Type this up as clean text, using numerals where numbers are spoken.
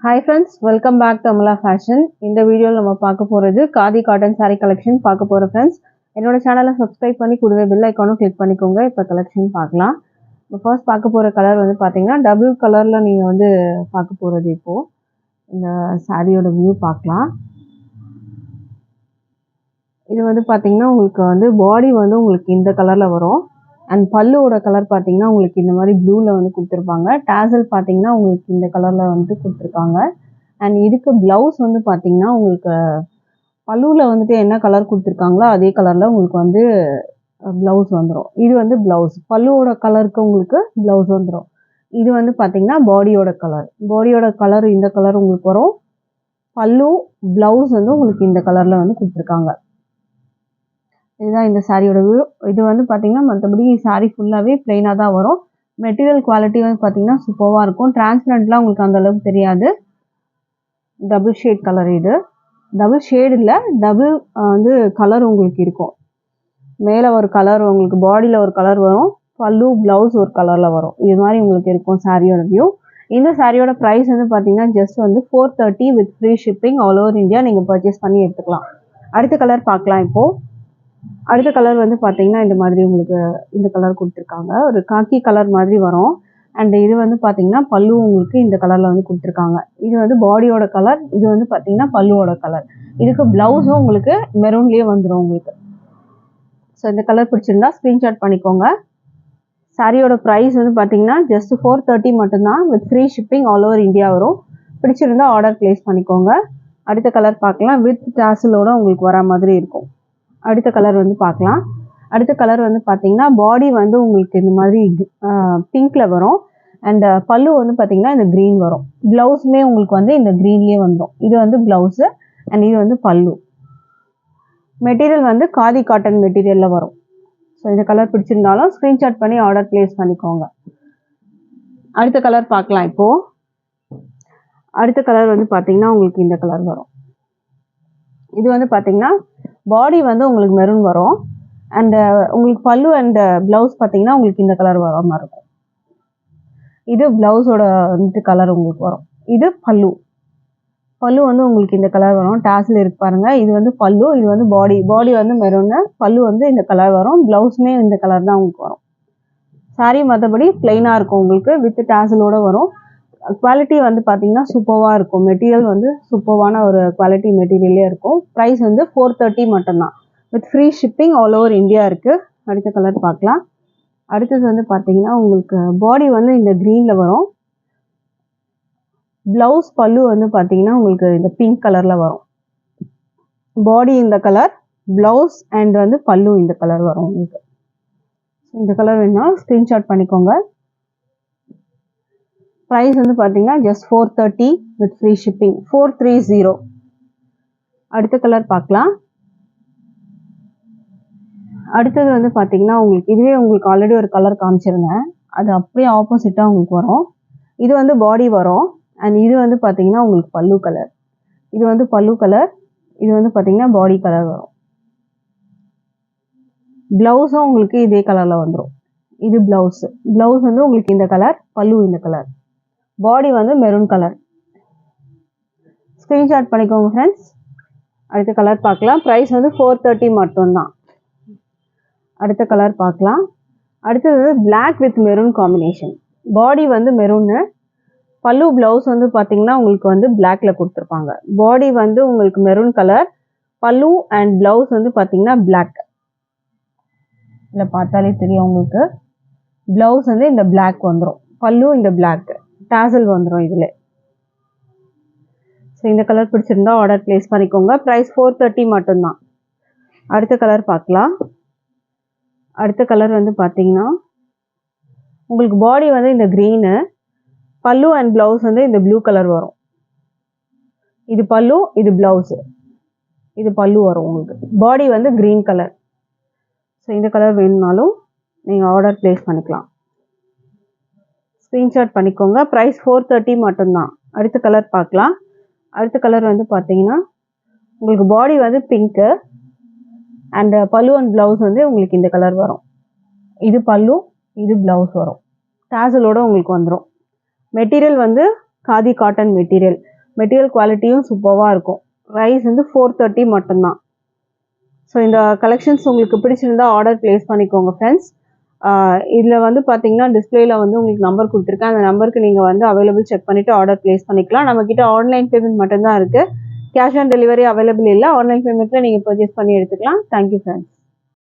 Hi friends, welcome back to Amala Fashion. இந்த வீடியோல நம்ம பார்க்க போறது காதி காட்டன் saree collection பார்க்க போறோம் friends. என்னோட சேனலை subscribe பண்ணி கூடவே bell icon-உம் click பண்ணிக்கோங்க. இப்போ collection பார்க்கலாம். இப்போ first பார்க்க போற கலர் வந்து பாத்தீங்கன்னா டபுள் கலர்ல நீங்க வந்து பார்க்க போறது இப்போ இந்த சாரியோட வியூ பார்க்கலாம். இது வந்து பாத்தீங்கன்னா உங்களுக்கு வந்து பாடி வந்து உங்களுக்கு இந்த கலர்ல வரும். அண்ட் பல்லுவோட கலர் பார்த்தீங்கன்னா உங்களுக்கு இந்த மாதிரி ப்ளூவில் வந்து கொடுத்துருப்பாங்க. டாசல் பார்த்தீங்கன்னா உங்களுக்கு இந்த கலரில் வந்து கொடுத்துருக்காங்க. அண்ட் இதுக்கு ப்ளவுஸ் வந்து பார்த்தீங்கன்னா உங்களுக்கு பல்லுவில் வந்துட்டு என்ன கலர் கொடுத்துருக்காங்களோ அதே கலரில் உங்களுக்கு வந்து ப்ளவுஸ் வந்துடும். இது வந்து ப்ளவுஸ் பல்லுவோட கலருக்கு உங்களுக்கு ப்ளவுஸ் வந்துடும். இது வந்து பார்த்தீங்கன்னா பாடியோட கலர் இந்த கலர் உங்களுக்கு வரும். பல்லு ப்ளவுஸ் வந்து உங்களுக்கு இந்த கலரில் வந்து கொடுத்துருக்காங்க. இதுதான் இந்த சாரியோட வியூ. இது வந்து பார்த்தீங்கன்னா மற்றபடி சாரி ஃபுல்லாகவே பிளெயினாக தான் வரும். மெட்டீரியல் குவாலிட்டி வந்து பார்த்தீங்கன்னா சூப்பராக இருக்கும். டிரான்ஸ்பரண்ட்லாம் உங்களுக்கு அந்த அளவுக்கு தெரியாது. டபுள் ஷேட் கலர் இது. டபுள் ஷேட் இல்லை, டபுள் வந்து கலர் உங்களுக்கு இருக்கும். மேலே ஒரு கலர் உங்களுக்கு பாடியில் ஒரு கலர் வரும், பல்லு ப்ளவுஸ் ஒரு கலரில் வரும். இது மாதிரி உங்களுக்கு இருக்கும் சாரியோட வியூ. இந்த சாரியோட ப்ரைஸ் வந்து பார்த்தீங்கன்னா ஜஸ்ட் வந்து 430 with free shipping all over India நீங்கள் பர்ச்சேஸ் பண்ணி எடுத்துக்கலாம். அடுத்த கலர் பார்க்கலாம் இப்போது. அடுத்த கலர் வந்து பார்த்தீங்கன்னா இந்த மாதிரி உங்களுக்கு இந்த கலர் கொடுத்துருக்காங்க. ஒரு காக்கி கலர் மாதிரி வரும். அண்ட் இது வந்து பார்த்தீங்கன்னா பல்லு உங்களுக்கு இந்த கலரில் வந்து கொடுத்துருக்காங்க. இது வந்து பாடியோட கலர், இது வந்து பார்த்தீங்கன்னா பல்லுவோட கலர். இதுக்கு ப்ளவுஸும் உங்களுக்கு மெரூன்லேயே வந்துடும் உங்களுக்கு. ஸோ இந்த கலர் பிடிச்சிருந்தா ஸ்க்ரீன்ஷாட் பண்ணிக்கோங்க. சாரியோட ப்ரைஸ் வந்து பார்த்தீங்கன்னா ஜஸ்ட் 430 மட்டும்தான் with free shipping all over India வரும். பிடிச்சிருந்தா ஆர்டர் ப்ளேஸ் பண்ணிக்கோங்க. அடுத்த கலர் பார்க்கலாம். வித் டாசலோட உங்களுக்கு வர மாதிரி இருக்கும். அடுத்த கலர் வந்து பார்க்கலாம். அடுத்த கலர் வந்து பார்த்தீங்கன்னா பாடி வந்து உங்களுக்கு இந்த மாதிரி பிங்க்ல வரும். அண்ட் பல்லு வந்து பார்த்தீங்கன்னா இந்த க்ரீன் வரும். ப்ளவுஸுமே உங்களுக்கு வந்து இந்த க்ரீன்லேயே வந்துடும். இது வந்து ப்ளவுஸு அண்ட் இது வந்து பல்லு. மெட்டீரியல் வந்து காதி காட்டன் மெட்டீரியலில் வரும். ஸோ இந்த கலர் பிடிச்சிருந்தாலும் ஸ்க்ரீன்ஷாட் பண்ணி ஆர்டர் ப்ளேஸ் பண்ணிக்கோங்க. அடுத்த கலர் பார்க்கலாம் இப்போது. அடுத்த கலர் வந்து பார்த்தீங்கன்னா உங்களுக்கு இந்த கலர் வரும். இது வந்து பார்த்தீங்கன்னா பாடி வந்து உங்களுக்கு மெரூன் வரும். அண்ட் உங்களுக்கு பல்லு அண்ட் ப்ளவுஸ் பார்த்தீங்கன்னா உங்களுக்கு இந்த கலர் வர மாதிரி இருக்கும். இது ப்ளவுஸோட வந்துட்டு கலர் உங்களுக்கு வரும். இது பல்லு வந்து உங்களுக்கு இந்த கலர் வரும். டாஸில் இருக்கு பாருங்க. இது வந்து பல்லு, இது வந்து பாடி வந்து மெரூனு, பல்லு வந்து இந்த கலர் வரும். ப்ளவுஸுமே இந்த கலர் தான் உங்களுக்கு வரும். சாரி மற்றபடி பிளெயினாக இருக்கும் உங்களுக்கு வித் டாசலோட வரும். குவாலிட்டி வந்து பார்த்தீங்கன்னா சூப்பராக இருக்கும். மெட்டீரியல் வந்து சூப்பரான ஒரு குவாலிட்டி மெட்டீரியலே இருக்கும். ப்ரைஸ் வந்து 430 மட்டும்தான் with free shipping all over India இருக்குது. அடுத்த கலர் பார்க்கலாம். அடுத்தது வந்து பார்த்தீங்கன்னா உங்களுக்கு பாடி வந்து இந்த க்ரீனில் வரும். ப்ளவுஸ் பல்லு வந்து பார்த்தீங்கன்னா உங்களுக்கு இந்த பிங்க் கலரில் வரும். பாடி இந்த கலர், ப்ளவுஸ் அண்ட் வந்து பல்லு இந்த கலர் வரும் உங்களுக்கு. இந்த கலர் வேணும்னா ஸ்க்ரீன்ஷாட் பண்ணிக்கோங்க. ப்ரைஸ் வந்து பார்த்தீங்கன்னா ஜஸ்ட் 430 வித் ஃப்ரீ ஷிப்பிங் 430. அடுத்த கலர் பார்க்கலாம். அடுத்தது வந்து பார்த்தீங்கன்னா உங்களுக்கு இதுவே உங்களுக்கு ஆல்ரெடி ஒரு கலர் காமிச்சிருந்தேன். அது அப்படியே ஆப்போசிட்டாக உங்களுக்கு வரும். இது வந்து பாடி வரும். அண்ட் இது வந்து பார்த்தீங்கன்னா உங்களுக்கு பல்லு கலர். இது வந்து பல்லு கலர், இது வந்து பார்த்தீங்கன்னா பாடி கலர் வரும். ப்ளவுஸும் உங்களுக்கு இதே கலரில் வந்துடும். இது ப்ளவுஸ் வந்து உங்களுக்கு இந்த கலர், பல்லு இந்த கலர், பாடி வந்து மெரூன் கலர். ஸ்க்ரீன்ஷாட் பண்ணிக்கோங்க ஃப்ரெண்ட்ஸ். அடுத்த கலர் பார்க்கலாம். ப்ரைஸ் வந்து 430 மட்டும்தான். அடுத்த கலர் பார்க்கலாம். அடுத்தது பிளாக் வித் மெரூன் காம்பினேஷன். பாடி வந்து மெரூனு, பல்லு ப்ளவுஸ் வந்து பார்த்தீங்கன்னா உங்களுக்கு வந்து பிளாக்ல கொடுத்துருப்பாங்க. பாடி வந்து உங்களுக்கு மெரூன் கலர், பல்லு அண்ட் ப்ளவுஸ் வந்து பார்த்தீங்கன்னா பிளாக். இல்லை பார்த்தாலே தெரியும் உங்களுக்கு. ப்ளவுஸ் வந்து இந்த பிளாக் வந்துடும், பல்லு இந்த பிளாக், டாசல் வந்துடும் இதில். ஸோ இந்த கலர் பிடிச்சிருந்தா ஆர்டர் ப்ளேஸ் பண்ணிக்கோங்க. ப்ரைஸ் 430 மட்டும்தான். அடுத்த கலர் பார்க்கலாம். அடுத்த கலர் வந்து பார்த்தீங்கன்னா உங்களுக்கு பாடி வந்து இந்த க்ரீனு, பல்லு அண்ட் ப்ளவுஸ் வந்து இந்த ப்ளூ கலர் வரும். இது பல்லு, இது ப்ளவுஸு, இது பல்லு வரும் உங்களுக்கு. பாடி வந்து க்ரீன் கலர். ஸோ இந்த கலர் வேணும்னாலும் நீங்கள் ஆர்டர் ப்ளேஸ் பண்ணிக்கலாம். ஸ்க்ரீன்ஷாட் பண்ணிக்கோங்க. ப்ரைஸ் 430 மட்டும்தான். அடுத்த கலர் பார்க்கலாம். அடுத்த கலர் வந்து பார்த்தீங்கன்னா உங்களுக்கு பாடி வந்து பிங்க்கு அண்ட் பல்லு அண்ட் ப்ளவுஸ் வந்து உங்களுக்கு இந்த கலர் வரும். இது பல்லு, இது ப்ளவுஸ் வரும். டாசலோட உங்களுக்கு வந்துடும். மெட்டீரியல் வந்து காதி காட்டன் மெட்டீரியல். மெட்டீரியல் குவாலிட்டியும் சூப்பராக இருக்கும். ப்ரைஸ் வந்து 430 மட்டும்தான். ஸோ இந்த கலெக்ஷன்ஸ் உங்களுக்கு பிடிச்சிருந்தா ஆர்டர் ப்ளேஸ் பண்ணிக்கோங்க ஃப்ரெண்ட்ஸ். இதில் வந்து பார்த்தீங்கன்னா டிஸ்பிளேல வந்து உங்களுக்கு நம்பர் கொடுத்துருக்கேன். அந்த நம்பருக்கு நீங்கள் வந்து அவைலபிள் செக் பண்ணிவிட்டு ஆர்டர் ப்ளேஸ் பண்ணிக்கலாம். நம்மக்கிட்ட ஆன்லைன் பேமெண்ட் மட்டும்தான் இருக்குது. கேஷ் ஆன் டெலிவரி அவைலபிள் இல்லை. ஆன்லைன் பேமெண்ட்டில் நீங்கள் பர்ச்சேஸ் பண்ணி எடுத்துக்கலாம். Thank you friends.